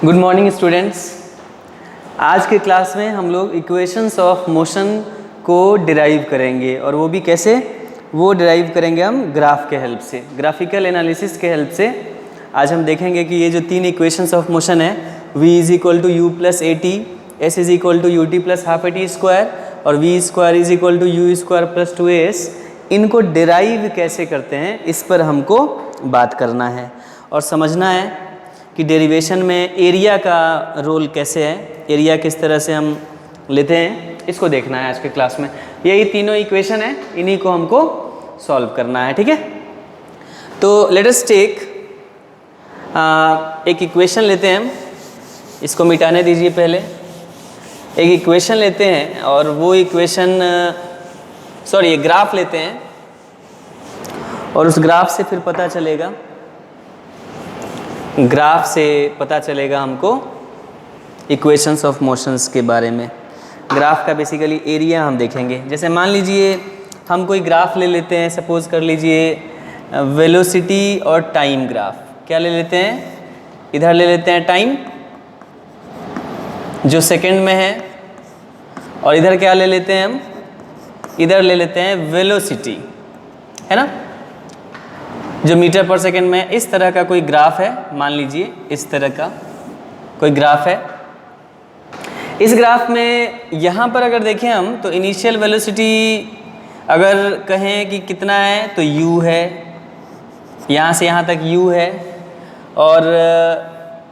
Good morning students. आज के class में हम लोग इक्वेशंस ऑफ मोशन को डिराइव करेंगे, और वो भी कैसे? वो डिराइव करेंगे हम ग्राफ के हेल्प से, ग्राफिकल एनालिसिस के हेल्प से। आज हम देखेंगे कि ये जो तीन इक्वेशंस ऑफ मोशन है, v is equal to u plus a t, s is equal to u t plus half a t square और v square is equal to u square plus two s, इनको derive कैसे करते हैं इस पर हमको बात करना है और समझना है कि डेरिवेशन में एरिया का रोल कैसे है, एरिया किस तरह से हम लेते हैं, इसको देखना है आज के क्लास में। यही तीनों इक्वेशन है, इन्हीं को हमको सॉल्व करना है, ठीक है। तो लेट अस टेक एक इक्वेशन लेते हैं हम, इसको मिटाने दीजिए पहले। एक इक्वेशन लेते हैं और वो इक्वेशन एक ग्राफ लेते हैं और उस ग्राफ से फिर पता चलेगा, ग्राफ से पता चलेगा हमको इक्वेशंस ऑफ मोशंस के बारे में। ग्राफ का बेसिकली एरिया हम देखेंगे। जैसे मान लीजिए हम कोई ग्राफ ले लेते हैं, सपोज कर लीजिए वेलोसिटी और टाइम ग्राफ। क्या ले लेते हैं? इधर ले लेते हैं टाइम जो सेकंड में है, और इधर क्या ले लेते हैं हम? इधर ले लेते हैं वेलोसिटी, है ना, जो मीटर पर सेकंड में। इस तरह का कोई ग्राफ है, मान लीजिए इस तरह का कोई ग्राफ है। इस ग्राफ में यहाँ पर अगर देखें हम तो इनिशियल वेलोसिटी अगर कहें कि कितना है तो u है, यहाँ से यहाँ तक u है, और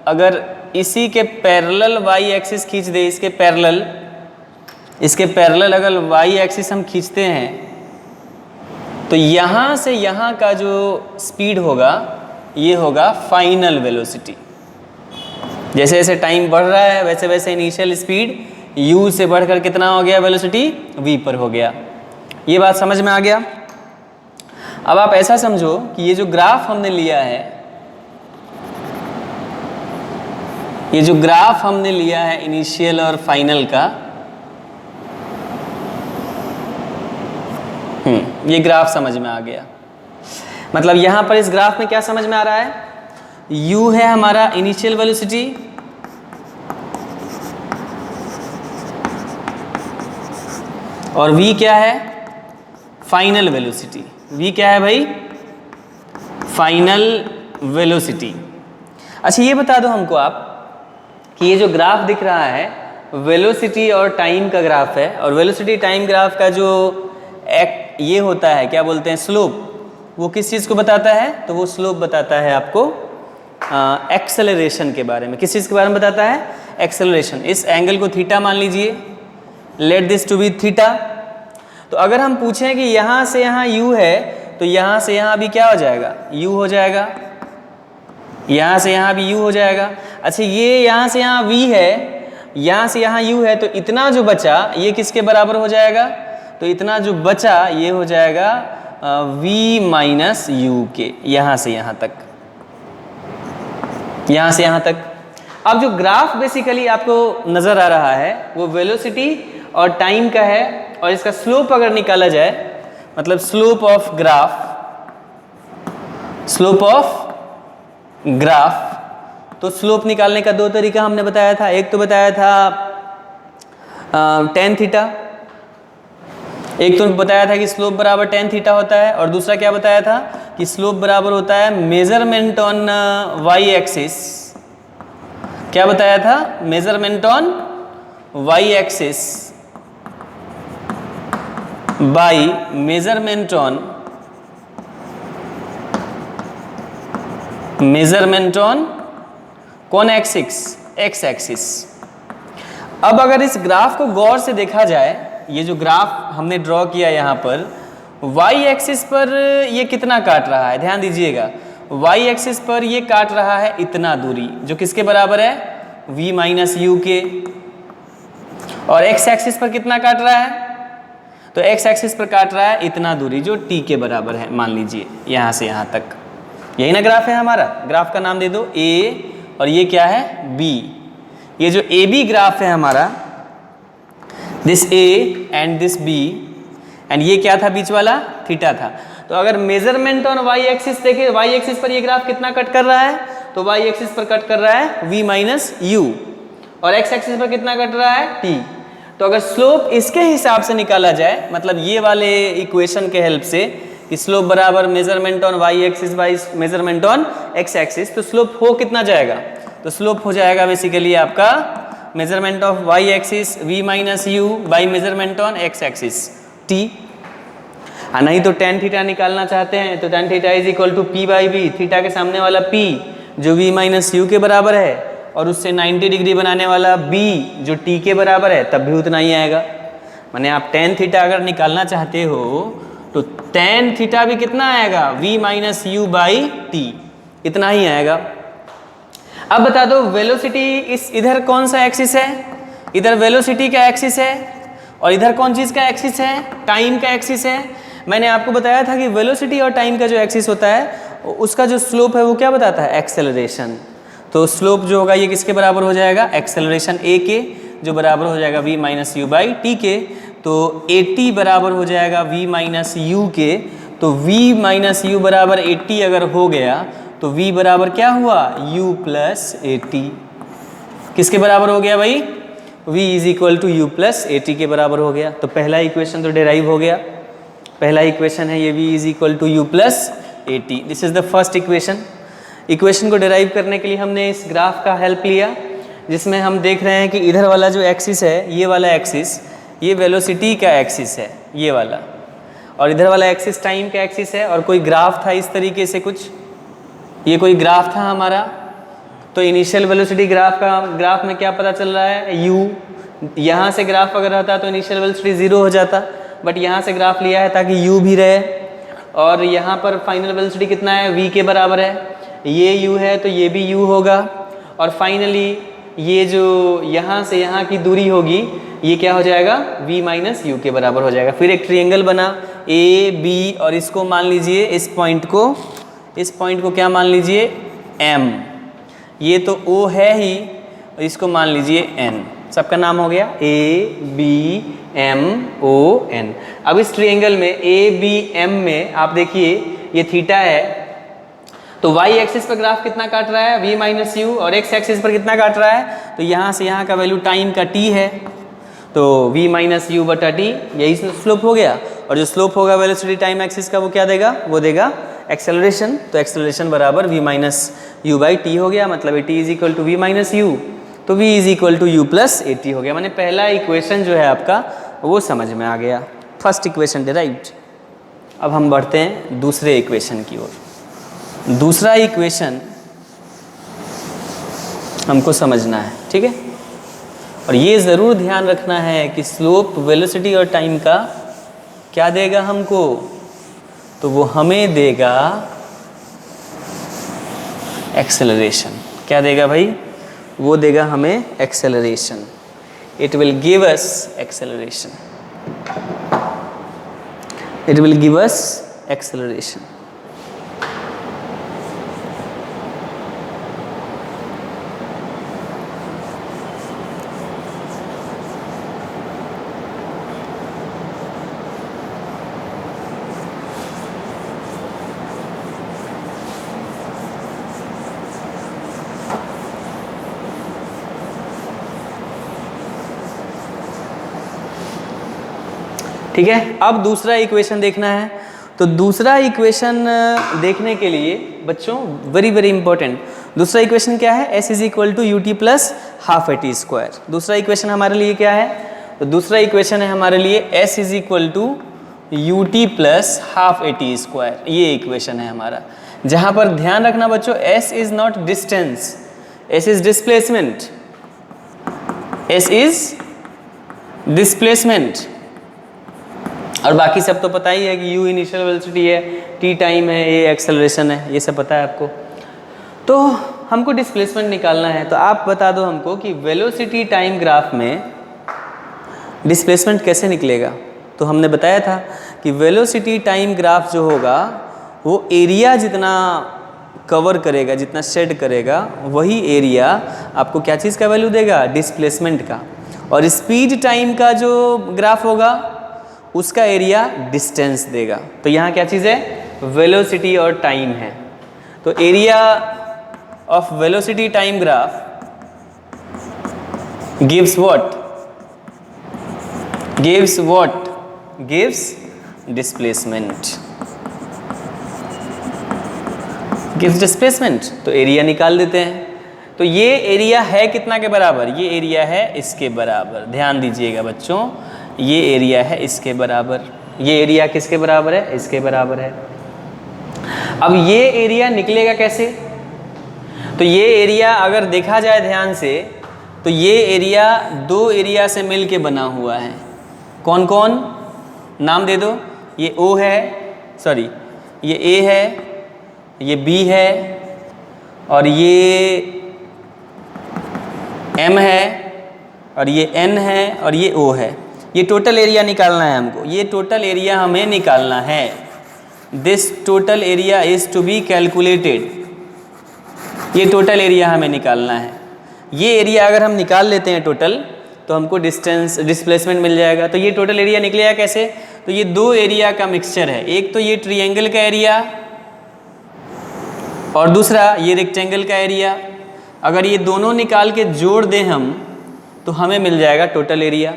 अगर इसी के पैरेलल y एक्सिस खींच दे, इसके पैरेलल अगर y एक्सिस हम खींचते हैं तो यहाँ से यहाँ का जो स्पीड होगा ये होगा फाइनल वेलोसिटी। जैसे जैसे टाइम बढ़ रहा है वैसे वैसे इनिशियल स्पीड u से बढ़कर कितना हो गया? वेलोसिटी v पर हो गया। ये बात समझ में आ गया। अब आप ऐसा समझो कि ये जो ग्राफ हमने लिया है, ये जो ग्राफ हमने लिया है इनिशियल और फाइनल का, ये ग्राफ समझ में आ गया। मतलब यहाँ पर इस ग्राफ में क्या समझ में आ रहा है? u है हमारा इनिशियल वेलोसिटी, और v क्या है? Final velocity. v क्या है भाई? Final velocity. अच्छा ये बता दो हमको आप कि ये जो ग्राफ दिख रहा है वेलोसिटी और टाइम का ग्राफ है, और वेलोसिटी टाइम ग्राफ का जो ये होता है, क्या बोलते हैं, स्लोप, वो किस चीज़ को बताता है? तो वो स्लोप बताता है आपको एक्सेलरेशन के बारे में। किस चीज़ के बारे में बताता है? एक्सेलरेशन। इस एंगल को थीटा मान लीजिए, let this to be theta. तो अगर हम पूछें कि यहाँ से यहाँ u है तो यहाँ से यहाँ भी क्या हो जाएगा? u हो जाएगा। यहाँ से यहाँ भी u हो जाएगा। अच्छा ये यहाँ से यहाँ v है, यहाँ से यहाँ u है, तो इतना जो बचा ये किसके बराबर हो जाएगा? तो इतना जो बचा ये हो जाएगा v माइनस u के, यहाँ से यहाँ तक, यहाँ से यहाँ तक। अब जो ग्राफ बेसिकली आपको नज़र आ रहा है वो वेलोसिटी और टाइम का है, और इसका स्लोप अगर निकाला जाए, मतलब स्लोप ऑफ ग्राफ, तो स्लोप निकालने का दो तरीका हमने बताया था। एक तो बताया था टेन थीटा, एक तो बताया था कि स्लोप बराबर टेन थीटा होता है, और दूसरा क्या बताया था कि स्लोप बराबर होता है मेजरमेंट ऑन वाई एक्सिस। क्या बताया था? Measurement on y axis by measurement on कौन एक्सिस? X axis. अब अगर इस ग्राफ को गौर से देखा जाए, ये जो ग्राफ हमने ड्रॉ किया यहाँ पर, y एक्सिस पर ये कितना काट रहा है? ध्यान दीजिएगा, y एक्सिस पर ये काट रहा है इतना दूरी, जो किसके बराबर है? v माइनस u के। और x एक्सिस पर कितना काट रहा है? तो x एक्सिस पर काट रहा है इतना दूरी जो t के बराबर है, मान लीजिए यहाँ से यहाँ तक। यही ना ग्राफ है हमारा। ग्राफ का नाम दे दो a, और ये क्या है? b। ये जो AB ग्राफ है हमारा, this A and this B, and ये क्या था बीच वाला? थीटा था। तो अगर मेजरमेंट ऑन y एक्सिस देखें, y एक्सिस पर ये ग्राफ कितना कट कर रहा है? तो वाई एक्सिस पर कट कर रहा है v माइनस यू, और एक्स एक्सिस पर कितना कट रहा है t। तो अगर स्लोप इसके हिसाब से निकाला जाए, मतलब ये वाले इक्वेशन के हेल्प से कि स्लोप बराबर measurement on y axis by measurement on x axis, तो स्लोप हो कितना जाएगा, तो स्लोप हो जाएगा बेसिकली आपका measurement of y axis v minus u by measurement on x axis t। नहीं तो टेन थीटा निकालना चाहते हैं तो tan theta is equal to p by b, theta के सामने वाला p जो v माइनस यू के बराबर है और उससे 90 डिग्री बनाने वाला b जो t के बराबर है, तब भी उतना ही आएगा। माने आप टेन थीटा अगर निकालना चाहते हो तो टेन थीटा भी कितना आएगा, v minus u by T, इतना ही आएगा। अब बता दो वेलोसिटी इस इधर कौन सा एक्सिस है, इधर वेलोसिटी का एक्सिस है और इधर कौन चीज़ का एक्सिस है, टाइम का एक्सिस है। मैंने आपको बताया था कि वेलोसिटी और टाइम का जो एक्सिस होता है उसका जो स्लोप है वो क्या बताता है, एक्सेलरेशन। तो स्लोप जो होगा ये किसके बराबर हो जाएगा, एक्सेलरेशन a के, जो बराबर हो जाएगा v minus u by T के। तो at बराबर हो जाएगा v माइनस यू के, तो v माइनस यू बराबर 80 अगर हो गया तो v बराबर क्या हुआ, u प्लस 80। किसके बराबर हो गया भाई, v is equal to u plus 80 के बराबर हो गया। तो पहला इक्वेशन तो डेराइव हो गया, पहला इक्वेशन है ये v is equal to u plus 80, this is the first equation. Equation को डेराइव करने के लिए हमने इस ग्राफ का हेल्प लिया, जिसमें हम देख रहे हैं कि इधर वाला जो एक्सिस है, ये वाला एक्सिस, ये वेलोसिटी का एक्सिस है ये वाला, और इधर वाला एक्सिस टाइम का एक्सिस है। और कोई ग्राफ था इस तरीके से कुछ, ये कोई ग्राफ था हमारा। तो इनिशियल वेलोसिटी ग्राफ में क्या पता चल रहा है, u। यहाँ से ग्राफ अगर रहता तो इनिशियल वेलोसिटी 0 हो जाता, बट यहाँ से ग्राफ लिया है ताकि u भी रहे, और यहाँ पर फाइनल वेलोसिटी कितना है, v के बराबर है, ये u है तो ये भी u होगा, और फाइनली ये जो यहाँ से यहाँ की दूरी होगी ये क्या हो जाएगा, v माइनस यू के बराबर हो जाएगा। फिर एक ट्रायंगल बना a b, और इसको मान लीजिए, इस पॉइंट को क्या मान लीजिए, m। ये तो o है ही, इसको मान लीजिए n, सबका नाम हो गया a b m o n। अब इस ट्रायंगल में a b m में आप देखिए ये थीटा है, तो y एक्सिस पर ग्राफ कितना काट रहा है, v माइनस यू, और x एक्सिस पर कितना काट रहा है, तो यहाँ से यहाँ का वैल्यू टाइम का t है, तो v माइनस यू बटा टी, यही स्लोप हो गया। और जो स्लोप होगा वेलोसिटी टाइम एक्सिस का वो क्या देगा, वो देगा एक्सेलरेशन। तो एक्सेलरेशन बराबर v minus u by t हो गया, मतलब t is equal to v minus u, तो v is equal to u plus 80 हो गया। माने पहला इक्वेशन जो है आपका वो समझ में आ गया, फर्स्ट इक्वेशन डिराइव्ड। अब हम बढ़ते हैं दूसरे इक्वेशन की ओर। दूसरा इक्वेशन हमको समझना है, ठीक है, और ये ज़रूर ध्यान रखना है कि स्लोप वेलोसिटी और टाइम का क्या देगा हमको, तो वो हमें देगा एक्सेलरेशन। क्या देगा भाई, वो देगा हमें acceleration, it will give us acceleration, it will give us acceleration. ठीक है, अब दूसरा इक्वेशन देखना है। तो दूसरा इक्वेशन देखने के लिए बच्चों वेरी वेरी इंपॉर्टेंट, दूसरा इक्वेशन क्या है, s is equal to u t plus half a t square. दूसरा इक्वेशन हमारे लिए क्या है, तो दूसरा इक्वेशन है हमारे लिए s is equal to u t plus half a t square. ये इक्वेशन है हमारा, जहाँ पर ध्यान रखना बच्चों, s is not distance, s is displacement, s is displacement. और बाकी सब तो पता ही है कि u इनिशियल वेलोसिटी है, t टाइम है, a एक्सेलरेशन है, ये सब पता है आपको। तो हमको डिस्प्लेसमेंट निकालना है, तो आप बता दो हमको कि वेलोसिटी टाइम ग्राफ में डिस्प्लेसमेंट कैसे निकलेगा। तो हमने बताया था कि वेलोसिटी टाइम ग्राफ जो होगा वो एरिया जितना कवर करेगा, जितना शेड करेगा, वही एरिया आपको क्या चीज़ का वैल्यू देगा, डिस्प्लेसमेंट का। और स्पीड टाइम का जो ग्राफ होगा उसका एरिया डिस्टेंस देगा। तो यहाँ क्या चीज़ है, वेलोसिटी और टाइम है। तो area of velocity time graph gives what? Gives displacement. Gives displacement. तो एरिया निकाल देते हैं। तो ये एरिया है कितना के बराबर? ये एरिया है इसके बराबर। ध्यान दीजिएगा बच्चों, ये एरिया है इसके बराबर। ये एरिया किसके बराबर है? इसके बराबर है। अब ये एरिया निकलेगा कैसे? तो ये एरिया अगर देखा जाए ध्यान से, तो ये एरिया दो एरिया से मिल के बना हुआ है। कौन कौन? नाम दे दो। ये O है, सॉरी ये A है, ये B है, और ये M है, और ये N है, और ये O है। ये टोटल एरिया निकालना है हमको। ये टोटल एरिया हमें निकालना है। This total area is to be calculated. ये टोटल एरिया हमें निकालना है। ये एरिया अगर हम निकाल लेते हैं टोटल, तो हमको डिस्प्लेसमेंट मिल जाएगा। तो ये टोटल एरिया निकलेगा कैसे? तो ये दो एरिया का मिक्सचर है। एक तो ये ट्रायंगल का एरिया और दूसरा ये रेक्टेंगल का एरिया। अगर ये दोनों निकाल के जोड़ दें हम, तो हमें मिल जाएगा टोटल एरिया।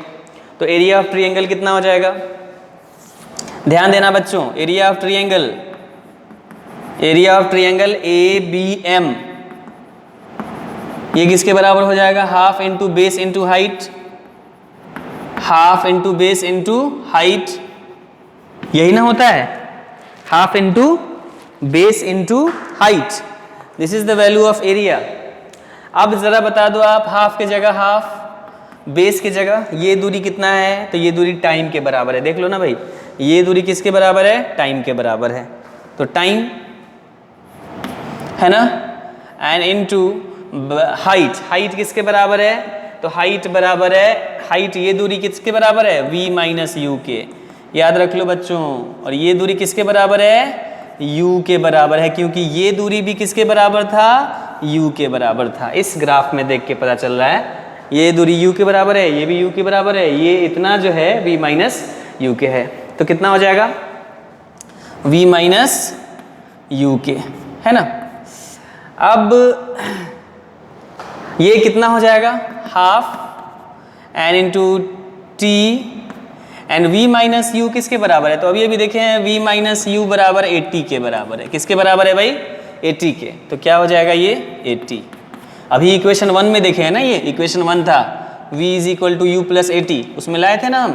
तो एरिया ऑफ ट्रायंगल कितना हो जाएगा? ध्यान देना बच्चों, एरिया ऑफ ट्रायंगल ABM, ये किसके बराबर हो जाएगा? Half into base into height, half into base into height, यही ना होता है? Half into base into height, this is the value of area. अब जरा बता दो आप, हाफ के जगह हाफ, बेस की जगह ये दूरी कितना है? तो ये दूरी टाइम के बराबर है। देख लो ना भाई, ये दूरी किसके बराबर है? टाइम के बराबर है। तो टाइम है ना, एंड इनटू हाइट, हाइट किसके बराबर है? तो हाइट बराबर है, हाइट ये दूरी किसके बराबर है? v माइनस यू के। याद रख लो बच्चों। और ये दूरी किसके बराबर है? u के बराबर है, क्योंकि ये दूरी भी किसके बराबर था? u के बराबर था। इस ग्राफ में देख के पता चल रहा है, ये दूरी u के बराबर है, ये भी u के बराबर है, ये इतना जो है v माइनस यू के है। तो कितना हो जाएगा? v माइनस यू के, है ना। अब ये कितना हो जाएगा? Half an into T, and v minus you किसके बराबर है? तो अभी अभी देखे हैं, v माइनस यू बराबर 80 के बराबर है। किसके बराबर है भाई? 80 के। तो क्या हो जाएगा ये? 80। अभी इक्वेशन 1 में देखे हैं ना, ये इक्वेशन 1 था, v is equal to u plus 80, उसमें लाए थे ना हम।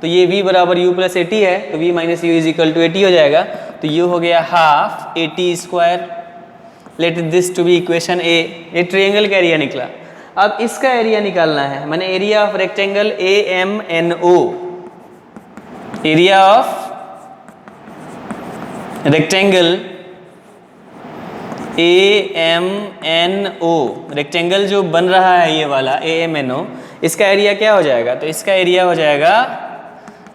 तो ये v बराबर यू प्लस 80 है, तो v minus u is equal to 80 हो जाएगा। तो ये हो गया half 80 square. Let this to be equation A। ये ट्रायंगल का एरिया निकला। अब इसका एरिया निकालना है, माने area of rectangle AMNO, area of rectangle AMNO, rectangle जो बन रहा है ये वाला AMNO, इसका एरिया क्या हो जाएगा? तो इसका एरिया हो जाएगा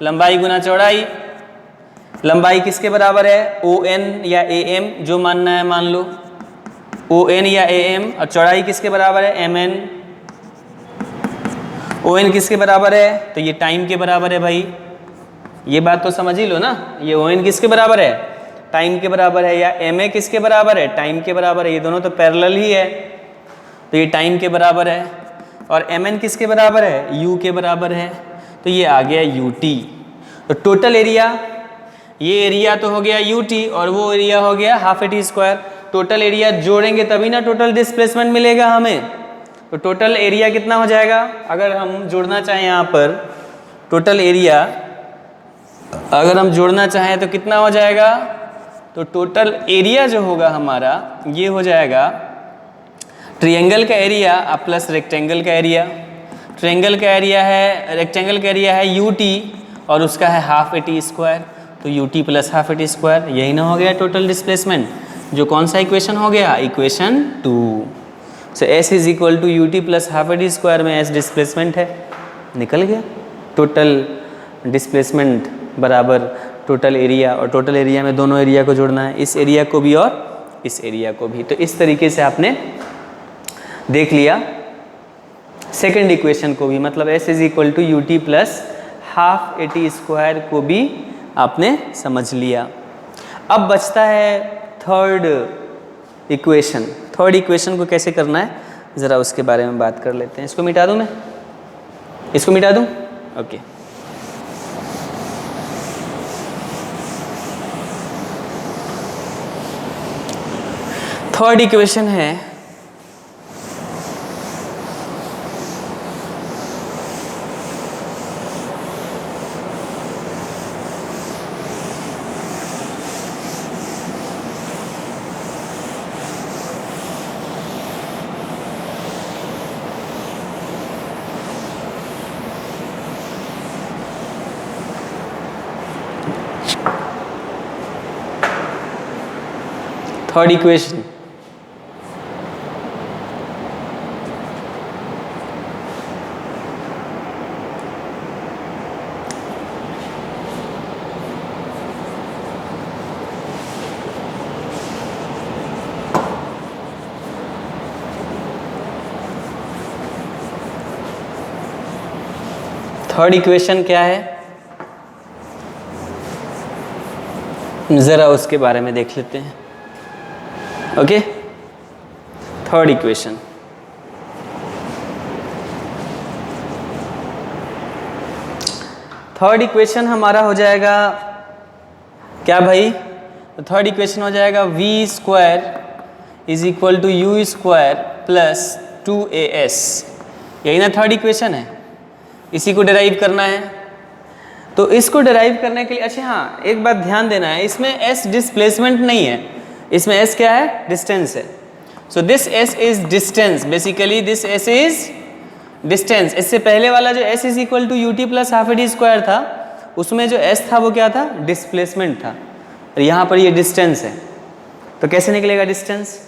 लंबाई गुना चौड़ाई। लंबाई किसके बराबर है? ON या AM, जो मानना है मान लो, ON या AM। और चौड़ाई किसके बराबर है? MN। ON किसके बराबर है? तो ये टाइम के बराबर है भाई, ये बात तो समझ ही लो ना। ये ON किसके बराबर है? टाइम के बराबर है। या MA किसके बराबर है? टाइम के बराबर है। ये दोनों तो पैरेलल ही है, तो ये टाइम के बराबर है। और MN किसके बराबर है? U के बराबर है। तो ये आ गया UT। तो टोटल एरिया, ये एरिया तो हो गया UT और वो एरिया हो गया हाफ 80 स्क्वायर। टोटल एरिया जोड़ेंगे तभी ना टोटल डिस्प्लेसमेंट मिलेगा हमें। तो टोटल एरिया कितना हो जाएगा? अगर हम जोड़ना चाहें यहाँ पर टोटल एरिया, अगर हम जोड़ना चाहें तो कितना हो जाएगा? तो टोटल एरिया जो होगा हमारा, ये हो जाएगा ट्रायंगल का एरिया प्लस रेक्टेंगल का एरिया। ट्रायंगल का एरिया है, रेक्टेंगल का एरिया है UT और उसका है हाफ 80 स्क्वायर। तो UT प्लस हाफ 80 स्क्वायर, यही ना हो गया टोटल डिस्प्लेसमेंट। जो कौन सा इक्वेशन हो गया? Equation 2। So S is equal to UT plus half 80 square में S डिस्प्लेसमेंट है, निकल गया। टोटल डिस्प्लेसमेंट बराबर टोटल एरिया, और टोटल एरिया में दोनों एरिया को जोड़ना है, इस एरिया को भी और इस एरिया को भी। तो इस तरीके से आपने देख लिया सेकंड इक्वेशन को भी, मतलब S is equal to UT plus half 80 square को भी आपने समझ लिया। अब बचता है थर्ड इक्वेशन। थर्ड इक्वेशन को कैसे करना है ज़रा उसके बारे में बात कर लेते हैं। इसको मिटा दूँ मैं, इसको मिटा दूँ, ओके। थर्ड इक्वेशन है थर्ड इक्वेशन। थर्ड इक्वेशन क्या है ज़रा उसके बारे में देख लेते हैं, okay. Third equation, third equation हमारा हो जाएगा क्या भाई? तो थर्ड इक्वेशन हो जाएगा v square is equal to u square plus 2as। यही ना थर्ड इक्वेशन है, इसी को डिराइव करना है। तो इसको डिराइव करने के लिए अच्छा हाँ एक बात ध्यान देना है, इसमें s डिस्प्लेसमेंट नहीं है, इसमें s क्या है? डिस्टेंस है। So this s is distance, basically this s is distance. इससे पहले वाला जो s is equal to u t plus half a d square था, उसमें जो s था वो क्या था? डिस्प्लेसमेंट था। और यहाँ पर ये डिस्टेंस है, तो कैसे निकलेगा डिस्टेंस?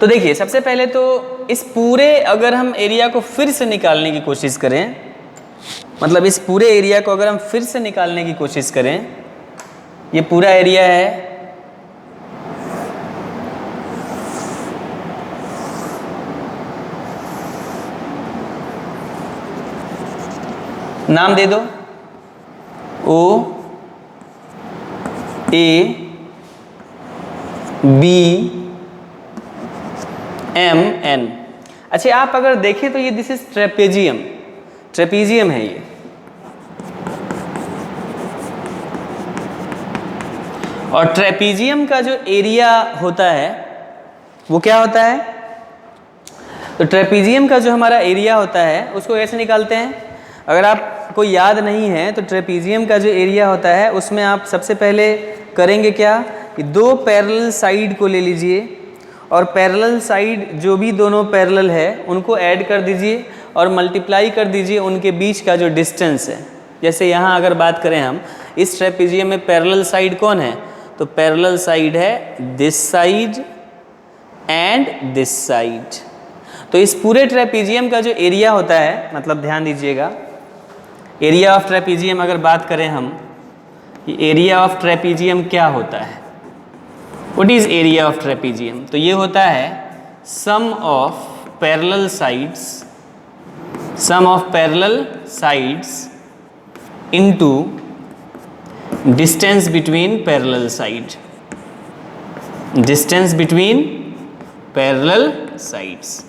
तो देखिए सबसे पहले तो इस पूरे अगर हम एरिया को फिर से निकालने की कोशिश करें, मतलब इस पूरे एरिया को अगर हम फिर से निकालने की कोशिश करें, ये पूरा एरिया है नाम दे दो O A B M N। अच्छा आप अगर देखें तो ये दिस इज ट्रेपेजियम, ट्रेपेजियम है ये। और ट्रेपेजियम का जो एरिया होता है वो क्या होता है? तो ट्रेपेजियम का जो हमारा एरिया होता है उसको कैसे निकालते हैं? अगर आपको याद नहीं है तो ट्रेपेजियम का जो एरिया होता है उसमें आप सबसे पहले करेंगे क्या कि दो पैरेलल साइड को ले लीजिए और पैरेलल साइड जो भी दोनों पैरेलल है उनको ऐड कर दीजिए और मल्टीप्लाई कर दीजिए उनके बीच का जो डिस्टेंस है। जैसे यहाँ अगर बात करें हम, इस ट्रेपेजियम में पैरेलल साइड कौन है? तो पैरेलल साइड है this side and this side. तो इस पूरे ट्रेपेजियम का जो एरिया होता है, मतलब ध्यान दीजिएगा, एरिया ऑफ ट्रेपेजियम अगर बात करें हम, एरिया ऑफ ट्रेपेजियम क्या होता है? What is area of trapezium? तो ये होता है sum of parallel sides, sum of parallel sides into distance between parallel side, distance between parallel sides.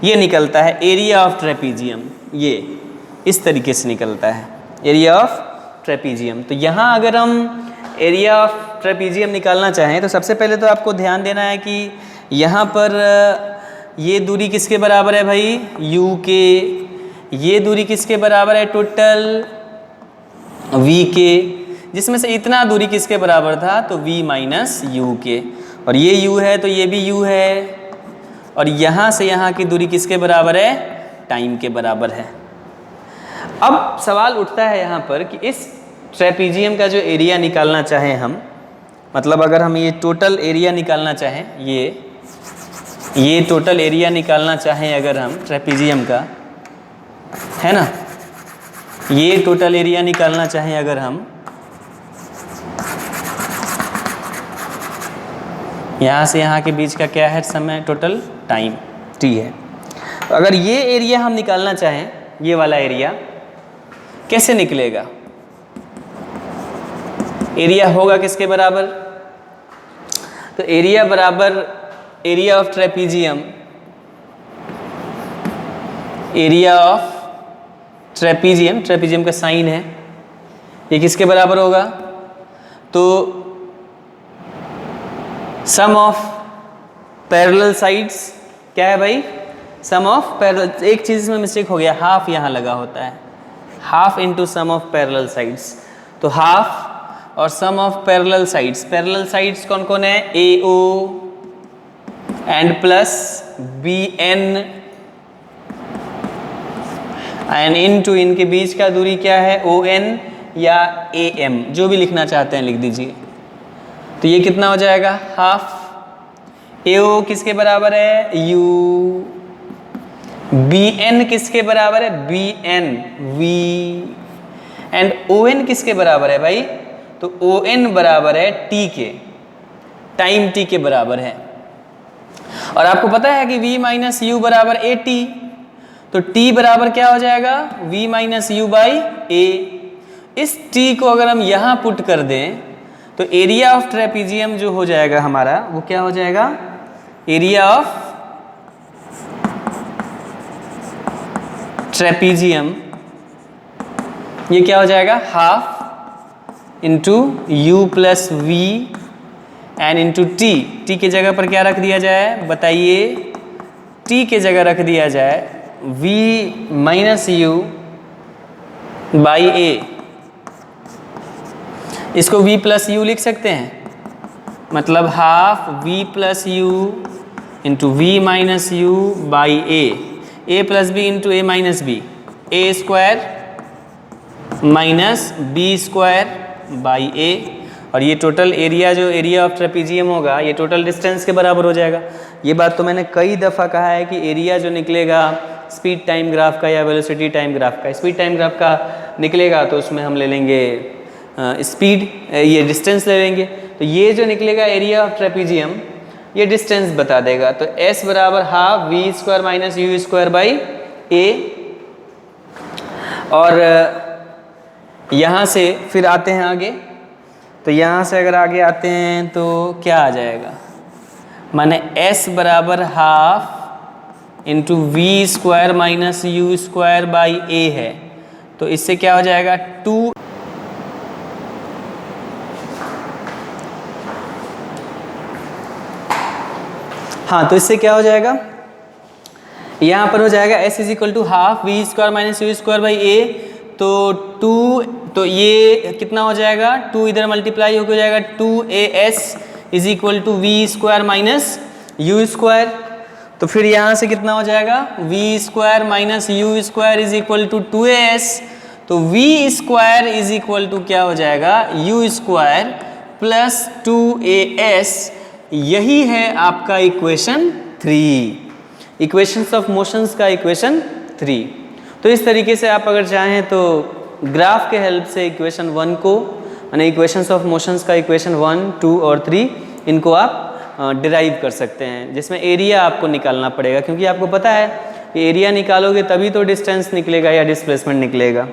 ये निकलता है एरिया ऑफ ट्रेपेजियम, ये इस तरीके से निकलता है एरिया ऑफ ट्रेपेजियम। तो यहाँ अगर हम एरिया ऑफ ट्रेपेजियम निकालना चाहें तो सबसे पहले तो आपको ध्यान देना है कि यहाँ पर ये दूरी किसके बराबर है भाई? u के। ये दूरी किसके बराबर है? टोटल v के, जिसमें से इतना दूरी किसके बराबर था? तो v माइनस u के। और ये u है तो ये भी u है, और यहाँ से यहाँ की दूरी किसके बराबर है? टाइम के बराबर है। अब सवाल उठता है यहाँ पर कि इस ट्रेपेजियम का जो एरिया निकालना चाहें हम, मतलब अगर हम ये टोटल एरिया निकालना चाहें, ये टोटल एरिया निकालना चाहें अगर हम ट्रेपेजियम का, है ना, ये टोटल एरिया निकालना चाहें अगर हम, यहाँ से यहाँ के बीच का क्या है समय? टोटल टाइम t है। तो अगर ये एरिया हम निकालना चाहें, ये वाला एरिया कैसे निकलेगा? एरिया होगा किसके बराबर? तो एरिया बराबर area of trapezium, area of trapezium, trapezium का साइन है, ये किसके बराबर होगा? तो सम ऑफ पैरेलल साइड्स, क्या है भाई? सम ऑफ पैरेलल, एक चीज में मिस्टेक हो गया, हाफ यहाँ लगा होता है, half into sum of parallel sides, तो हाफ और sum of parallel sides, parallel sides कौन कौन है? A O and plus B N, and into इनके बीच का दूरी क्या है? ओ एन या ए एम, जो भी लिखना चाहते हैं लिख दीजिए। तो ये कितना हो जाएगा? हाफ। ए ओ किसके बराबर है? यू। बी एन किसके बराबर है? B n, v. And o n किसके बराबर है भाई? तो ओ एन बराबर है टी के, टाइम टी के बराबर है। और आपको पता है कि v माइनस यू बराबर ए टी, तो t बराबर क्या हो जाएगा? v माइनस यू बाई ए। इस t को अगर हम यहां पुट कर दें तो एरिया ऑफ ट्रेपीजियम जो हो जाएगा हमारा, वो क्या हो जाएगा? एरिया ऑफ ट्रेपीजियम, ये क्या हो जाएगा? Half into u plus v n into t. T के जगह पर क्या रख दिया जाए बताइए? टी के जगह रख दिया जाए v minus u by a. इसको v प्लस यू लिख सकते हैं, मतलब half v plus u into v minus u by a plus b into a minus b, a square minus b square by a. और ये total area, जो area of trapezium होगा, ये total distance के बराबर हो जाएगा। ये बात तो मैंने कई दफ़ा कहा है कि एरिया जो निकलेगा स्पीड टाइम ग्राफ का या वेलोसिटी टाइम ग्राफ का, स्पीड टाइम ग्राफ का निकलेगा तो उसमें हम ले लेंगे स्पीड, ये डिस्टेंस ले लेंगे। तो ये जो निकलेगा एरिया ऑफ ट्रेपीजियम, ये डिस्टेंस बता देगा। तो s बराबर half v square minus u square by a. और यहाँ से फिर आते हैं आगे, तो यहाँ से अगर आगे आते हैं तो क्या आ जाएगा? माने s बराबर half into v square minus u square by a है, तो इससे क्या हो जाएगा? 2। हाँ, तो इससे क्या हो जाएगा? यहाँ पर हो जाएगा s is equal to half v square minus u square by a, तो 2, तो ये कितना हो जाएगा? 2 इधर मल्टीप्लाई होकर हो जाएगा 2as is equal to v square minus u square. तो फिर यहाँ से कितना हो जाएगा? V square minus u square is equal to 2as, तो v square is equal to क्या हो जाएगा? U square plus 2as। यही है आपका इक्वेशन 3, इक्वेशंस ऑफ मोशंस का इक्वेशन 3। तो इस तरीके से आप अगर चाहें तो ग्राफ के हेल्प से इक्वेशन 1 को, यानी इक्वेशंस ऑफ मोशंस का इक्वेशन 1, 2 और 3, इनको आप डिराइव कर सकते हैं, जिसमें एरिया आपको निकालना पड़ेगा, क्योंकि आपको पता है कि एरिया निकालोगे तभी तो डिस्टेंस निकलेगा या डिस्प्लेसमेंट निकलेगा।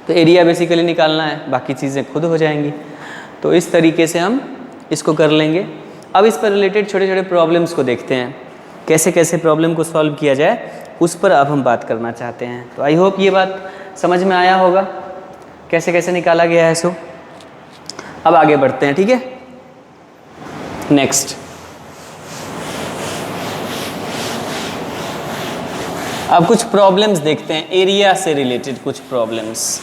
तो एरिया बेसिकली निकालना है, बाकी चीज़ें खुद हो जाएंगी। तो इस तरीके से हम इसको कर लेंगे। अब इस पर रिलेटेड छोटे छोटे प्रॉब्लम्स को देखते हैं, कैसे कैसे प्रॉब्लम को सॉल्व किया जाए, उस पर अब हम बात करना चाहते हैं। तो आई होप ये बात समझ में आया होगा, कैसे कैसे निकाला गया है। सो अब आगे बढ़ते हैं, ठीक है। नेक्स्ट, अब कुछ प्रॉब्लम्स देखते हैं, एरिया से रिलेटेड कुछ प्रॉब्लम्स।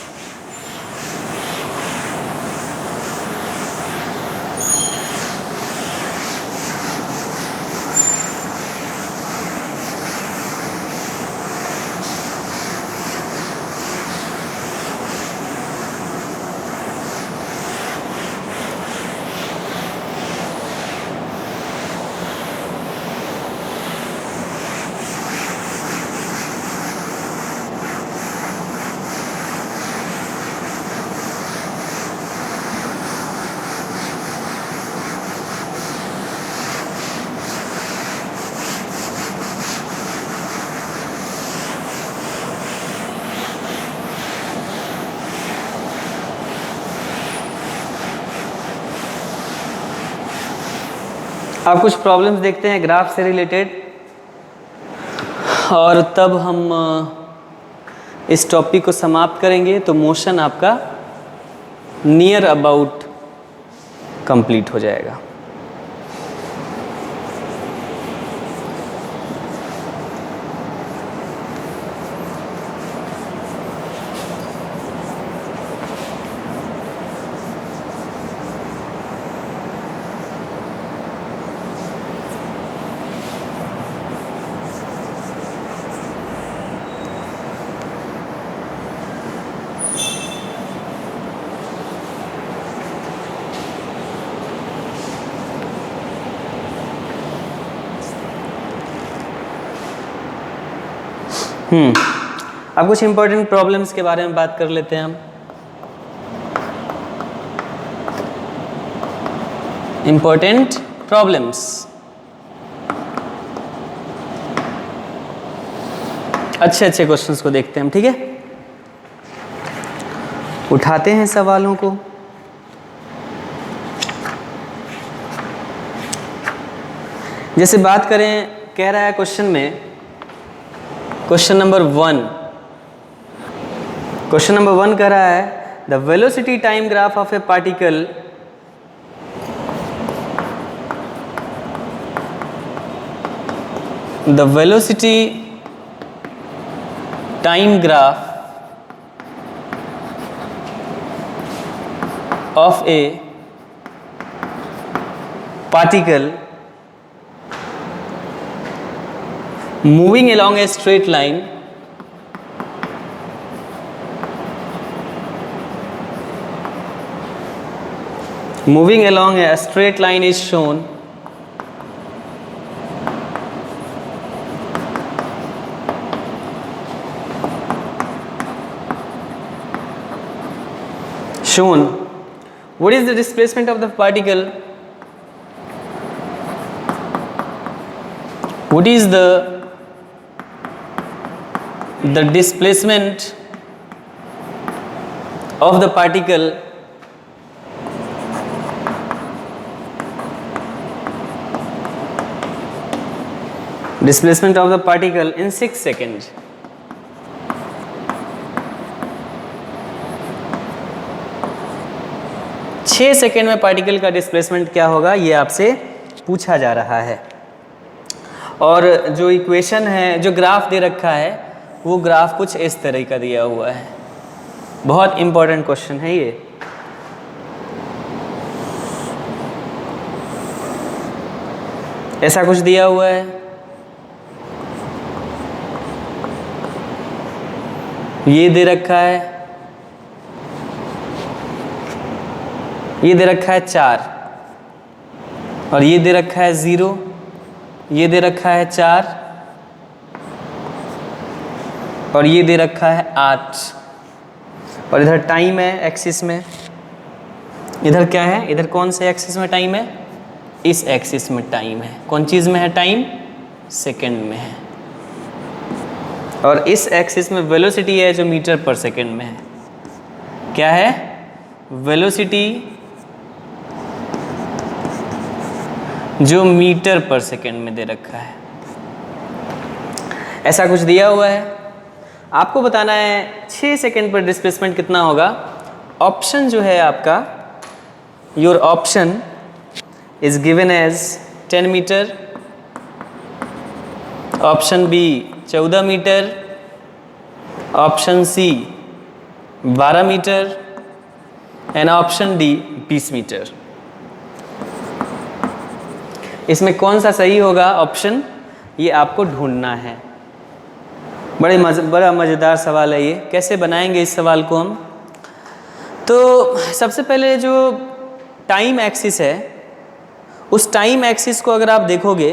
अब कुछ प्रॉब्लम्स देखते हैं ग्राफ से रिलेटेड, और तब हम इस टॉपिक को समाप्त करेंगे। तो मोशन आपका नियर अबाउट कंप्लीट हो जाएगा। अब कुछ इम्पोर्टेंट प्रॉब्लम्स के बारे में बात कर लेते हैं हम। इम्पोर्टेंट प्रॉब्लम्स, अच्छे अच्छे क्वेश्चंस को देखते हैं हम, ठीक है। उठाते हैं सवालों को। जैसे बात करें, कह रहा है क्वेश्चन में, क्वेश्चन नंबर 1 कह रहा है the velocity time graph of A particle time graph of a particle moving along a straight line is shown what is the displacement of the particle, what is the displacement of the particle in 6 seconds। छः second में particle का displacement क्या होगा, ये आपसे पूछा जा रहा है। और जो इक्वेशन है, जो ग्राफ दे रखा है, वो ग्राफ कुछ इस तरह का दिया हुआ है। बहुत इंपॉर्टेंट क्वेश्चन है ये। ऐसा कुछ दिया हुआ है, ये दे रखा है, ये दे रखा है 4, और ये दे रखा है 0, ये दे रखा है 4, और ये दे रखा है 8, और इधर टाइम है एक्सिस में। इधर क्या है, इधर कौन से एक्सिस में टाइम है, इस एक्सिस में टाइम है। कौन चीज़ में है टाइम, सेकंड में है। और इस एक्सिस में वेलोसिटी है जो मीटर पर सेकंड में है। क्या है, वेलोसिटी जो मीटर पर सेकंड में दे रखा है। ऐसा कुछ दिया हुआ है, आपको बताना है 6 सेकंड पर डिस्प्लेसमेंट कितना होगा। ऑप्शन जो है आपका, your option is given as 10 metre, option b 14 metre, option c 12 metre and option d 20 metre. इसमें कौन सा सही होगा ऑप्शन, ये आपको ढूंढना है। बड़ा मज़ेदार सवाल है ये। कैसे बनाएंगे इस सवाल को हम, तो सबसे पहले जो टाइम एक्सिस है, उस टाइम एक्सिस को अगर आप देखोगे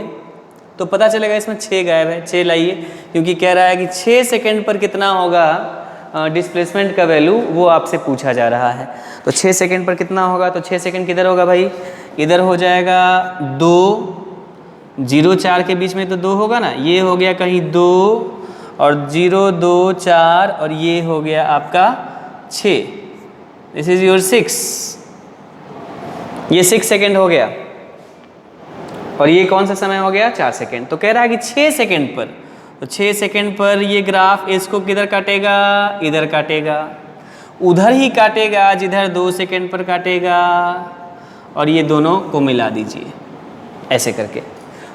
तो पता चलेगा इसमें 6 गायब है। 6 लाइए, क्योंकि कह रहा है कि 6 सेकंड पर कितना होगा डिस्प्लेसमेंट का वैल्यू, वो आपसे पूछा जा रहा है। तो 6 सेकंड पर कितना होगा, तो 6 सेकंड किधर होगा भाई, इधर हो जाएगा 2, 0 4 के बीच में तो 2 होगा ना, ये हो गया कहीं 2 और 0 2 4, और ये हो गया आपका 6। दिस इज योर 6, ये 6 सेकंड हो गया। और ये कौन सा समय हो गया, 4 सेकेंड। तो कह रहा है कि 6 सेकेंड पर, तो 6 सेकेंड पर ये ग्राफ इसको किधर काटेगा, इधर काटेगा, उधर ही काटेगा जिधर 2 सेकेंड पर काटेगा, और ये दोनों को मिला दीजिए ऐसे करके।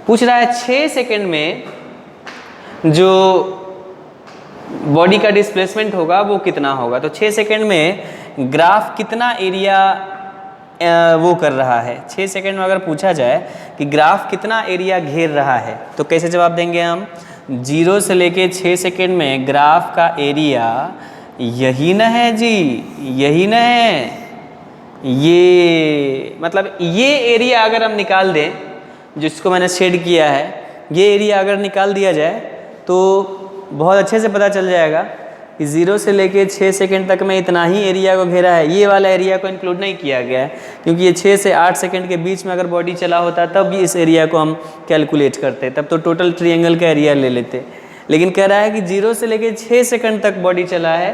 पूछ रहा है 6 सेकेंड में जो बॉडी का डिस्प्लेसमेंट होगा वो कितना होगा। तो 6 सेकेंड में ग्राफ कितना एरिया वो कर रहा है। 6 सेकेंड में अगर पूछा जाए कि ग्राफ कितना एरिया घेर रहा है तो कैसे जवाब देंगे हम, 0 से लेके 6 सेकेंड में ग्राफ का एरिया यही न है जी, यही न है, ये मतलब ये एरिया अगर हम निकाल दें, जिसको मैंने शेड किया है, ये एरिया अगर निकाल दिया जाए तो बहुत अच्छे से पता चल जाएगा कि 0 से लेके 6 सेकेंड तक में इतना ही एरिया को घेरा है। ये वाला एरिया को इंक्लूड नहीं किया गया है क्योंकि ये 6 से 8 सेकेंड के बीच में अगर बॉडी चला होता तब भी इस एरिया को हम कैलकुलेट करते, तब तो टोटल ट्रायंगल का एरिया ले लेते। लेकिन कह रहा है कि 0 से लेके 6 सेकेंड तक बॉडी चला है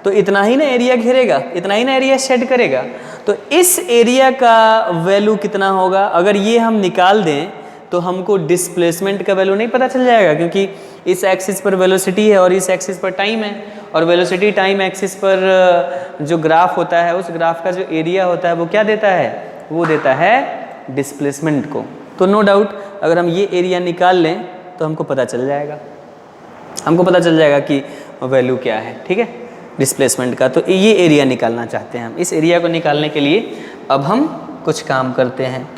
तो इतना ही ना एरिया घेरेगा, इतना ही ना एरिया शेड करेगा। तो इस एरिया का वैल्यू कितना होगा, अगर ये हम निकाल दें तो हमको डिस्प्लेसमेंट का वैल्यू नहीं पता चल जाएगा, क्योंकि इस एक्सिस पर वेलोसिटी है और इस एक्सिस पर टाइम है, और वेलोसिटी टाइम एक्सिस पर जो ग्राफ होता है उस ग्राफ का जो एरिया होता है वो क्या देता है, वो देता है डिस्प्लेसमेंट को। तो नो डाउट अगर हम ये एरिया निकाल लें तो हमको पता चल जाएगा, हमको पता चल जाएगा कि वैल्यू क्या है, ठीक है, डिस्प्लेसमेंट का। तो ये एरिया निकालना चाहते हैं हम। इस एरिया को निकालने के लिए अब हम कुछ काम करते हैं।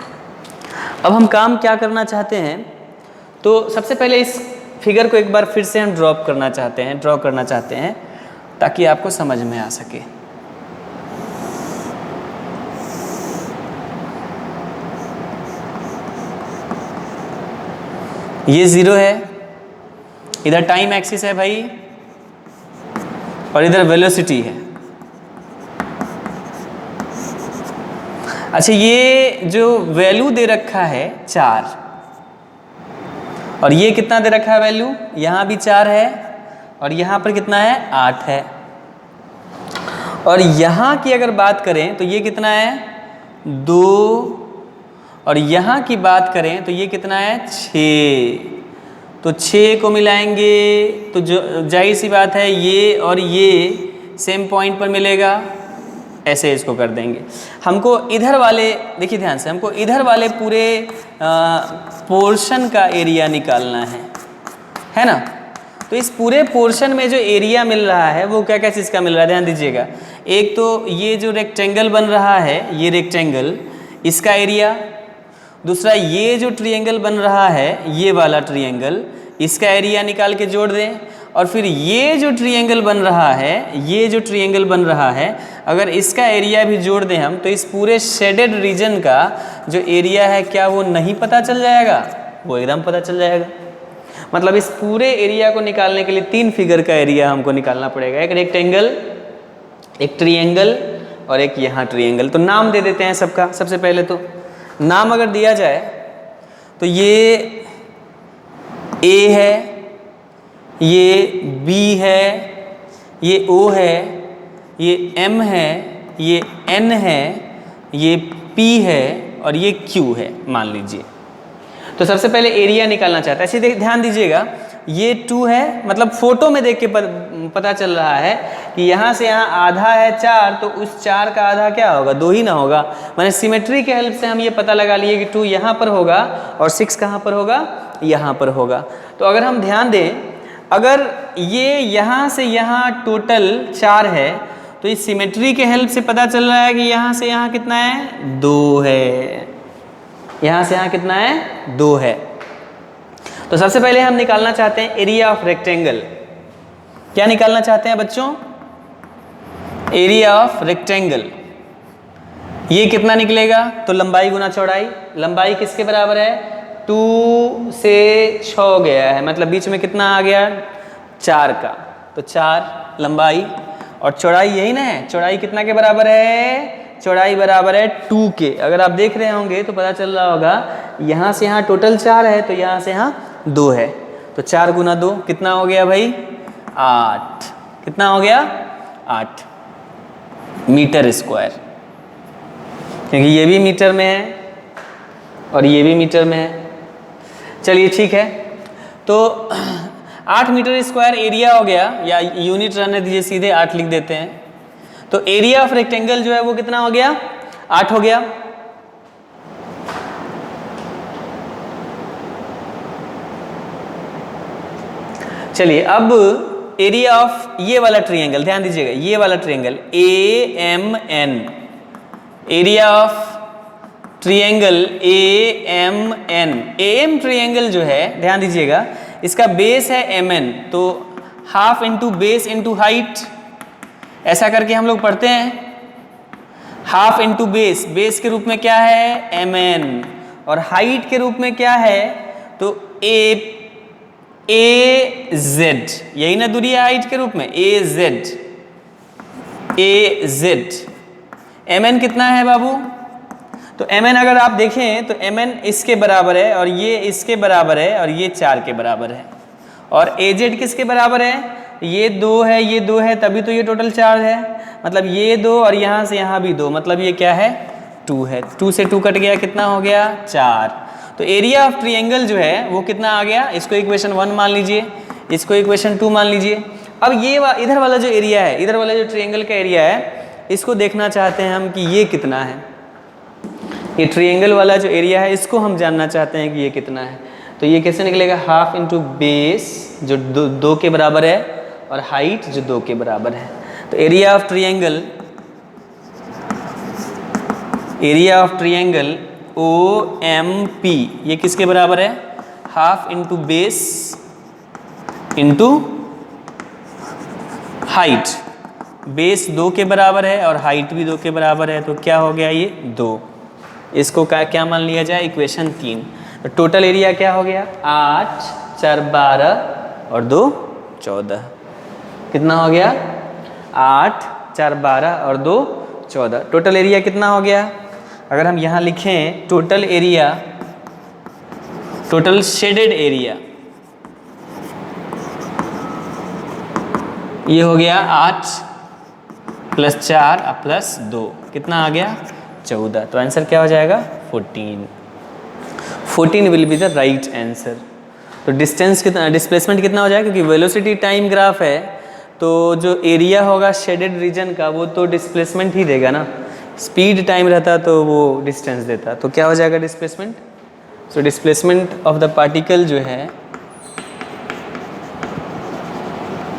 अब हम काम क्या करना चाहते हैं, तो सबसे पहले इस फिगर को एक बार फिर से हम ड्रॉ करना चाहते हैं ताकि आपको समझ में आ सके। ये 0 है, इधर टाइम एक्सिस है भाई, और इधर वेलोसिटी है। अच्छा, ये जो वैल्यू दे रखा है 4, और ये कितना दे रखा है वैल्यू, यहाँ भी 4 है और यहाँ पर कितना है 8 है। और यहाँ की अगर बात करें तो ये कितना है 2, और यहाँ की बात करें तो ये कितना है 6। तो 6 को मिलाएंगे तो जो जाहिर सी बात है ये और ये सेम पॉइंट पर मिलेगा, ऐसे इसको कर देंगे। हमको इधर वाले, देखिए ध्यान से, हमको इधर वाले पूरे पोर्शन का एरिया निकालना है ना। तो इस पूरे पोर्शन में जो एरिया मिल रहा है वो क्या क्या चीज़ का मिल रहा है, ध्यान दीजिएगा। एक तो ये जो रेक्टेंगल बन रहा है, ये रेक्टेंगल, इसका एरिया। दूसरा ये जो ट्रायंगल बन रहा है, ये वाला ट्रायंगल, इसका एरिया निकाल के जोड़ दें। और फिर ये जो ट्रायंगल बन रहा है, ये जो ट्रायंगल बन रहा है, अगर इसका एरिया भी जोड़ दें हम, तो इस पूरे शेडेड रीजन का जो एरिया है क्या वो नहीं पता चल जाएगा, वो एकदम पता चल जाएगा। मतलब इस पूरे एरिया को निकालने के लिए 3 फिगर का एरिया हमको निकालना पड़ेगा, एक रेक्टेंगल, एक ट्रायंगल और एक यहाँ ट्रायंगल। तो नाम दे देते हैं सबका। सबसे पहले तो नाम अगर दिया जाए तो ये A है, ये B है, ये O है, ये M है, ये N है, ये P है और ये Q है मान लीजिए। तो सबसे पहले एरिया निकालना चाहता है। ऐसे ध्यान दीजिएगा, ये 2 है, मतलब फोटो में देख के पता चल रहा है कि यहाँ से यहाँ आधा है 4, तो उस 4 का आधा क्या होगा, 2 ही ना होगा। मैंने सिमेट्री के हेल्प से हम ये पता लगा लिए कि 2 यहाँ पर होगा और 6 कहाँ पर होगा, यहाँ पर होगा। तो अगर हम ध्यान दें, अगर ये यहाँ से यहाँ टोटल 4 है तो इस सिमेट्री के हेल्प से पता चल रहा है कि यहाँ से यहाँ कितना है, 2 है। यहाँ से यहाँ कितना है, 2 है। तो सबसे पहले हम निकालना चाहते हैं एरिया ऑफ रेक्टेंगल। क्या निकालना चाहते हैं बच्चों, एरिया ऑफ रेक्टेंगल। ये कितना निकलेगा, तो लंबाई गुना चौड़ाई। लंबाई किसके बराबर है, 2 से 6 गया है, मतलब बीच में कितना आ गया, 4 का। तो 4 लंबाई, और चौड़ाई यही ना है, चौड़ाई कितना के बराबर है, चौड़ाई बराबर है 2 के। अगर आप देख रहे होंगे तो पता चल रहा होगा, यहाँ से यहाँ टोटल 4 है तो यहाँ से यहाँ 2 है। तो 4 गुना 2 कितना हो गया भाई, 8। कितना हो गया, 8 मीटर स्क्वायर, क्योंकि ये भी मीटर में है और ये भी मीटर में है। चलिए ठीक है, तो 8 मीटर स्क्वायर एरिया हो गया, या यूनिट रहने दीजिए, सीधे 8 लिख देते हैं। तो एरिया ऑफ रेक्टेंगल जो है वो कितना हो गया, 8 हो गया। चलिए अब एरिया ऑफ ये वाला ट्रायंगल, ध्यान दीजिएगा, ये वाला triangle AMN, area of triangle AMN, AM triangle जो है, ध्यान दीजिएगा, इसका बेस है MN, तो half into base into height, ऐसा करके हम लोग पढ़ते हैं। हाफ इंटू बेस, बेस के रूप में क्या है MN, और हाइट के रूप में क्या है, तो AZ, यही ना दूरी है हाइट के रूप में, AZ। MN कितना है बाबू, तो MN अगर आप देखें तो MN इसके बराबर है, और ये इसके बराबर है, और ये 4 के बराबर है। और AZ किसके बराबर है, ये 2 है, ये 2 है, तभी तो ये टोटल 4 है, मतलब ये 2 और यहाँ से यहाँ भी 2, मतलब ये क्या है 2 है। 2 से 2 कट गया, कितना हो गया 4। तो एरिया ऑफ ट्रायंगल जो है वो कितना आ गया, इसको इक्वेशन 1 मान लीजिए, इसको इक्वेशन 2 मान लीजिए। अब ये इधर वाला जो एरिया है, इधर वाला जो ट्रायंगल का एरिया है, इसको देखना चाहते हैं हम कि ये कितना है। ये ट्रायंगल वाला जो एरिया है इसको हम जानना चाहते हैं कि ये कितना है। तो ये कैसे निकलेगा, हाफ इंटू बेस जो 2 के बराबर है, और हाइट जो 2 के बराबर है। तो एरिया ऑफ ट्रायंगल OMP ये किसके बराबर है, half into base into height. Base 2 के बराबर है और हाइट भी 2 के बराबर है, तो क्या हो गया ये 2। इसको क्या मान लिया जाए, इक्वेशन 3। तो टोटल एरिया क्या हो गया, 8 4 12 और 2 14। कितना हो गया, 8 4 12 और 2 14। टोटल एरिया कितना हो गया, अगर हम यहाँ लिखें total area, total shaded area, ये हो गया 8 + 4 + 2, कितना आ गया 14। तो आंसर क्या हो जाएगा 14। 14 will be the right answer. तो डिस्टेंस कितना, डिस्प्लेसमेंट कितना हो जाएगा, क्योंकि वेलोसिटी टाइम ग्राफ है, तो जो एरिया होगा शेडेड रीजन का वो तो डिस्प्लेसमेंट ही देगा ना। स्पीड टाइम रहता तो वो डिस्टेंस देता, तो क्या हो जाएगा displacement. So displacement of the particle जो है,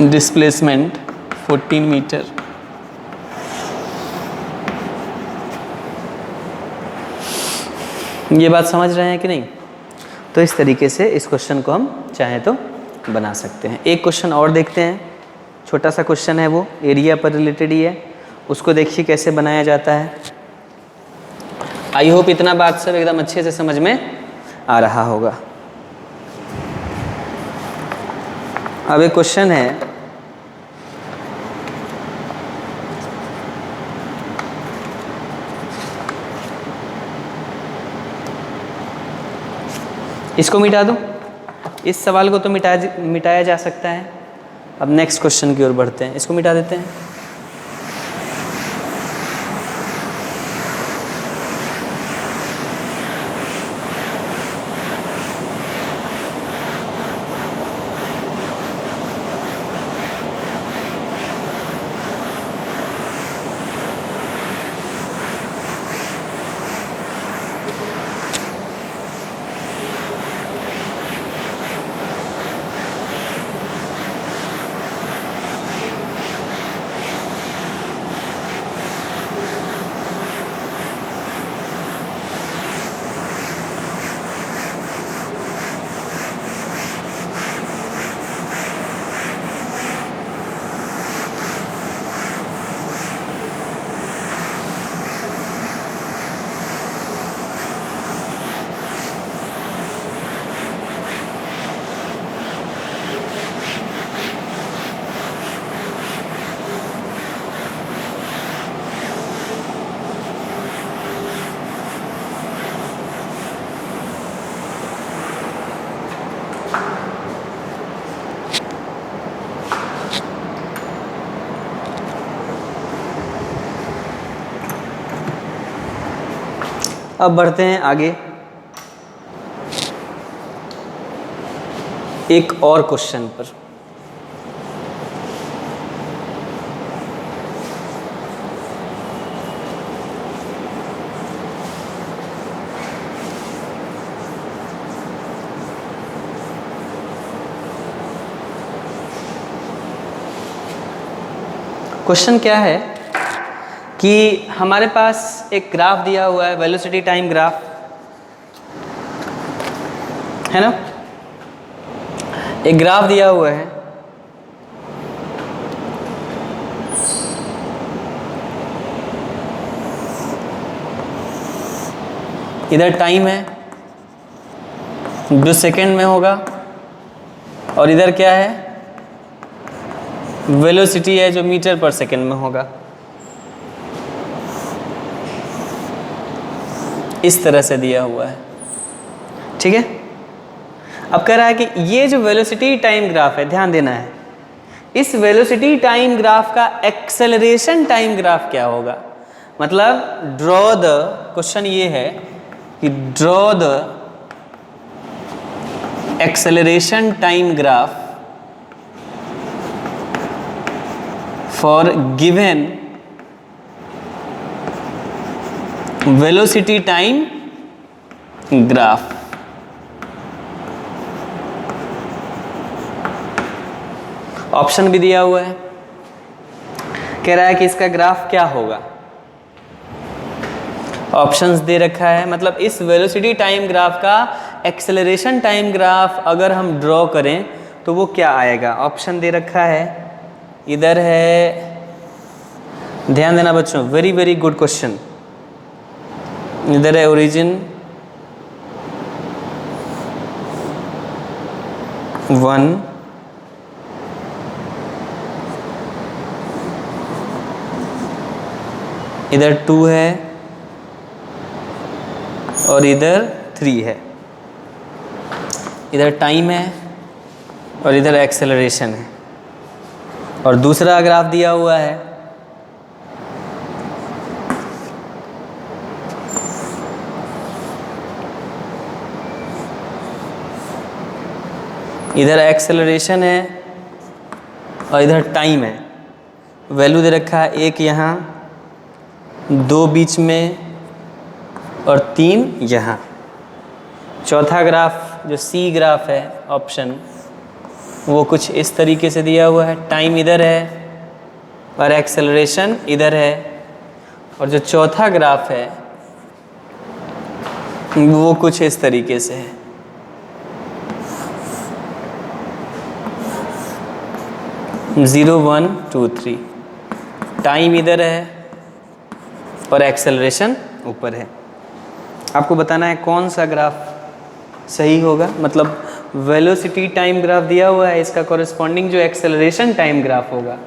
डिस्प्लेसमेंट 14 मीटर। ये बात समझ रहे हैं कि नहीं। तो इस तरीके से इस क्वेश्चन को हम चाहें तो बना सकते हैं। एक क्वेश्चन और देखते हैं, छोटा सा क्वेश्चन है, वो एरिया पर रिलेटेड ही है, उसको देखिए कैसे बनाया जाता है। आई होप इतना बात सब एकदम अच्छे से समझ में आ रहा होगा। अब एक क्वेश्चन है, इसको मिटा दूं, इस सवाल को तो मिटाया जा सकता है। अब नेक्स्ट क्वेश्चन की ओर बढ़ते हैं, इसको मिटा देते हैं। अब बढ़ते हैं आगे। एक और क्वेश्चन पर। क्वेश्चन क्या है कि हमारे पास एक ग्राफ दिया हुआ है, वेलोसिटी टाइम ग्राफ है ना। एक ग्राफ दिया हुआ है, इधर टाइम है जो सेकंड में होगा, और इधर क्या है, वेलोसिटी है जो मीटर पर सेकंड में होगा। इस तरह से दिया हुआ है, ठीक है। अब कह रहा है कि ये जो वेलोसिटी टाइम ग्राफ है, ध्यान देना है, इस वेलोसिटी टाइम ग्राफ का एक्सेलरेशन टाइम ग्राफ क्या होगा। मतलब ड्रॉ द, क्वेश्चन ये है कि draw the acceleration time graph for given velocity time graph। Option भी दिया हुआ है, कह रहा है कि इसका ग्राफ क्या होगा। ऑप्शंस दे रखा है, मतलब इस वेलोसिटी टाइम ग्राफ का एक्सेलरेशन टाइम ग्राफ अगर हम ड्रॉ करें तो वो क्या आएगा। ऑप्शन दे रखा है, इधर है, ध्यान देना बच्चों, वेरी वेरी गुड क्वेश्चन। इधर है ओरिजिन 1, इधर 2 है और इधर 3 है। इधर टाइम है और इधर एक्सेलरेशन है, और दूसरा ग्राफ दिया हुआ है, इधर एक्सेलरेशन है और इधर टाइम है। वैल्यू दे रखा है, 1 यहाँ, 2 बीच में और 3 यहाँ। चौथा ग्राफ जो सी ग्राफ है ऑप्शन, वो कुछ इस तरीके से दिया हुआ है, टाइम इधर है और एक्सेलरेशन इधर है। और जो चौथा ग्राफ है वो कुछ इस तरीके से है। ज़ीरो 1 2 3, टाइम इधर है और एक्सेलरेशन ऊपर है। आपको बताना है कौन सा ग्राफ सही होगा। मतलब वेलोसिटी टाइम ग्राफ दिया हुआ है, इसका कॉरेस्पॉन्डिंग जो एक्सेलरेशन टाइम ग्राफ होगा,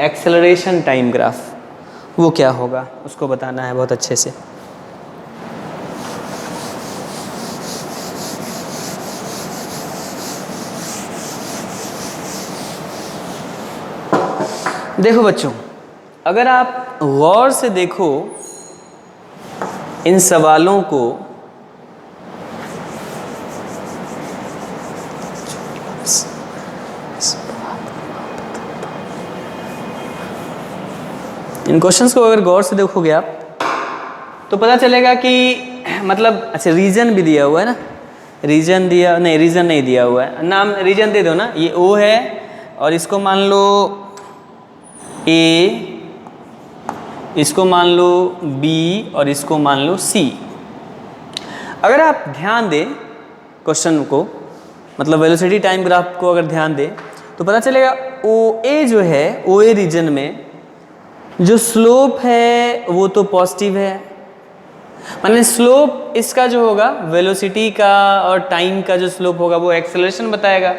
एक्सेलरेशन टाइम ग्राफ वो क्या होगा, उसको बताना है बहुत अच्छे से। देखो बच्चों, अगर आप गौर से देखो इन सवालों को, इन क्वेश्चंस को अगर गौर से देखोगे आप तो पता चलेगा कि मतलब अच्छा रीजन भी दिया हुआ है ना, रीजन दिया नहीं, रीजन नहीं दिया हुआ है, नाम रीजन दे दो ना। ये ओ है और इसको मान लो ए, इसको मान लो बी और इसको मान लो सी। अगर आप ध्यान दें क्वेश्चन को, मतलब वेलोसिटी टाइम ग्राफ को अगर ध्यान दें तो पता चलेगा ओ ए जो है, ओ ए रीजन में जो स्लोप है वो तो पॉजिटिव है। माने स्लोप इसका जो होगा वेलोसिटी का और टाइम का जो स्लोप होगा वो एक्सेलरेशन बताएगा।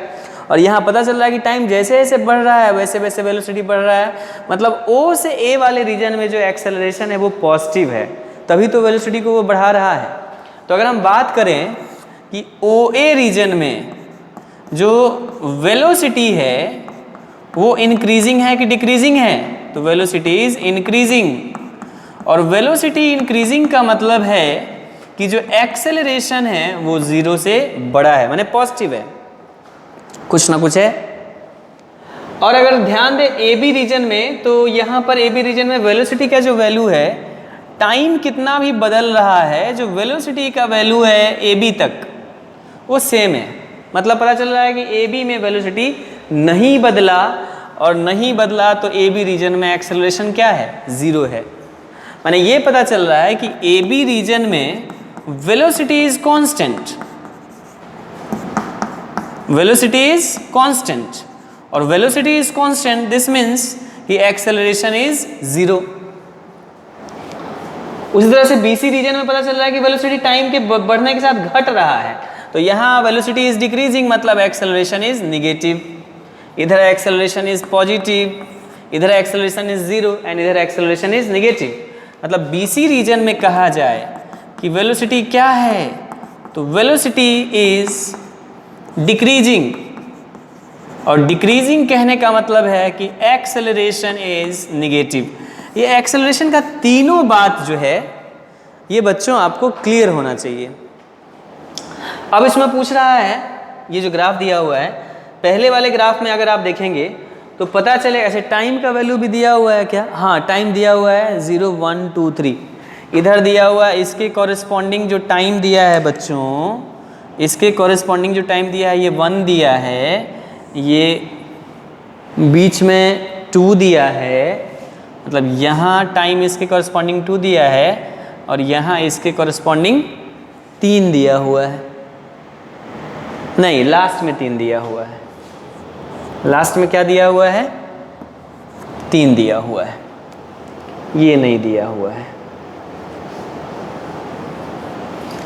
और यहाँ पता चल रहा है कि टाइम जैसे जैसे बढ़ रहा है वैसे वैसे वेलोसिटी बढ़ रहा है। मतलब ओ से ए वाले रीजन में जो एक्सेलरेशन है वो पॉजिटिव है, तभी तो वेलोसिटी को वो बढ़ा रहा है। तो अगर हम बात करें कि ओ ए रीजन में जो वेलोसिटी है वो इंक्रीजिंग है कि डिक्रीजिंग है, तो वेलोसिटी इज इंक्रीजिंग। और वेलोसिटी इंक्रीजिंग का मतलब है कि जो एक्सेलरेशन है वो 0 से बड़ा है, माने पॉजिटिव है। कुछ ना कुछ है। और अगर ध्यान दें ए बी रीजन में, तो यहाँ पर ए बी रीजन में वेलोसिटी का जो वैल्यू है, टाइम कितना भी बदल रहा है, जो वेलोसिटी का वैल्यू है ए बी तक वो सेम है। मतलब पता चल रहा है कि ए बी में वेलोसिटी नहीं बदला, और नहीं बदला तो ए बी रीजन में एक्सेलरेशन क्या है, 0 है। माने ये पता चल रहा है कि ए बी रीजन में velocity is constant, velocity is constant, और velocity is constant, this means कि एक्सेलरेशन इज 0। उसी तरह से बीसी रीजन में पता चल रहा है कि वेलोसिटी टाइम के बढ़ने के साथ घट रहा है, तो यहाँ वेलोसिटी इज डिक्रीजिंग, मतलब एक्सेलरेशन इज निगेटिव। इधर एक्सेलरेशन इज पॉजिटिव, इधर एक्सेलरेशन इज 0 एंड इधर एक्सेलरेशन इज निगेटिव। मतलब बीसी रीजन में कहा जाए कि वेलोसिटी क्या है, तो वेलोसिटी इज डिक्रीजिंग, और डिक्रीजिंग कहने का मतलब है कि एक्सेलरेशन इज निगेटिव। ये एक्सेलरेशन का तीनों बात जो है ये बच्चों आपको क्लियर होना चाहिए। अब इसमें पूछ रहा है, ये जो ग्राफ दिया हुआ है, पहले वाले ग्राफ में अगर आप देखेंगे तो पता चले ऐसे टाइम का वैल्यू भी दिया हुआ है क्या, हाँ टाइम दिया हुआ है 0 1 2 3, इधर दिया हुआ है, इसके कॉरेस्पॉन्डिंग जो टाइम दिया है बच्चों, इसके कॉरेस्पॉन्डिंग जो टाइम दिया है ये 1 दिया है, ये बीच में 2 दिया है, मतलब यहाँ टाइम इसके कॉरेस्पॉन्डिंग 2 दिया है, और यहाँ इसके कॉरेस्पॉन्डिंग 3 दिया हुआ है, नहीं लास्ट में 3 दिया हुआ है, लास्ट में क्या दिया हुआ है, 3 दिया हुआ है, ये नहीं दिया हुआ है,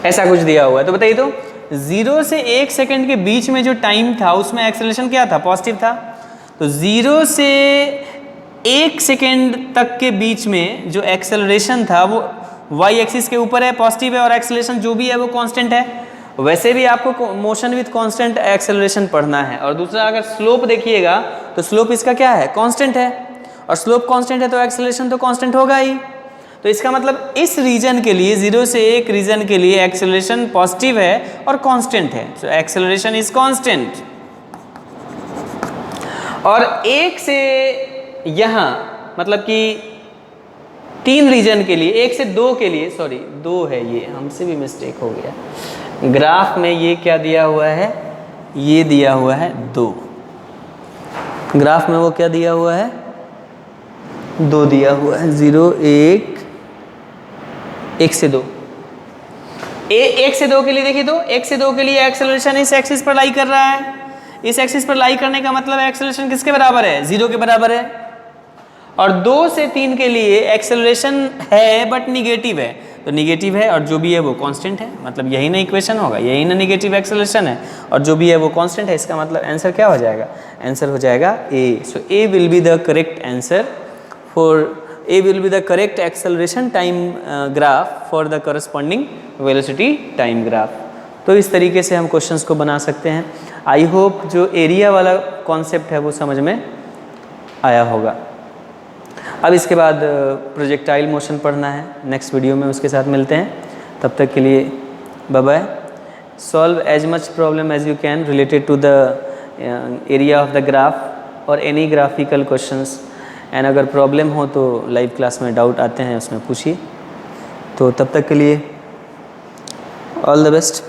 ऐसा कुछ दिया हुआ है। तो बताइए तो 0 से 1 सेकंड के बीच में जो टाइम था उसमें एक्सेलरेशन क्या था, पॉजिटिव था। तो 0 से 1 सेकंड तक के बीच में जो एक्सेलरेशन था वो वाई एक्सिस के ऊपर है, पॉजिटिव है, और एक्सेलरेशन जो भी है वो कांस्टेंट है। वैसे भी आपको मोशन विथ कांस्टेंट एक्सेलरेशन पढ़ना है। और दूसरा अगर स्लोप देखिएगा तो स्लोप इसका क्या है, कांस्टेंट है, और स्लोप कांस्टेंट है तो एक्सेलरेशन तो कांस्टेंट होगा ही। तो इसका मतलब इस रीजन के लिए 0 से 1 रीजन के लिए एक्सेलरेशन पॉजिटिव है और कांस्टेंट है, तो एक्सेलरेशन इज कांस्टेंट। और 1 से यहाँ मतलब कि 3 रीजन के लिए, 1 से 2 के लिए, सॉरी 2 है, ये हमसे भी मिस्टेक हो गया, ग्राफ में ये क्या दिया हुआ है, ये दिया हुआ है 2, ग्राफ में वो क्या दिया हुआ है, 2 दिया हुआ है, 0 1 1 से 2। 1 से 2 के लिए देखिए, तो 1 से 2 के लिए एक्सेलरेशन इस एक्सिस पर लाई कर रहा है, इस एक्सिस पर लाई करने का मतलब एक्सेलरेशन किसके बराबर है, 0 के बराबर है। और 2 से 3 के लिए एक्सेलरेशन है बट निगेटिव है, तो निगेटिव है और जो भी है वो कांस्टेंट है, मतलब यही ना इक्वेशन होगा, यही ना निगेटिव एक्सेलरेशन है, और जो भी है वो कांस्टेंट है। इसका मतलब आंसर क्या हो जाएगा, आंसर हो जाएगा A. So A will be the correct answer for, A will be the correct acceleration time graph for the corresponding velocity time graph। तो इस तरीके से हम क्वेश्चंस को बना सकते हैं। आई होप जो एरिया वाला कॉन्सेप्ट है वो समझ में आया होगा। अब इसके बाद प्रोजेक्टाइल मोशन पढ़ना है, नेक्स्ट वीडियो में उसके साथ मिलते हैं। तब तक के लिए bye bye. Solve as much problem as you can related to the area of the graph और एनी ग्राफिकल क्वेश्चंस। एंड अगर प्रॉब्लम हो तो लाइव क्लास में डाउट आते हैं उसमें पूछिए। तो तब तक के लिए ऑल द बेस्ट।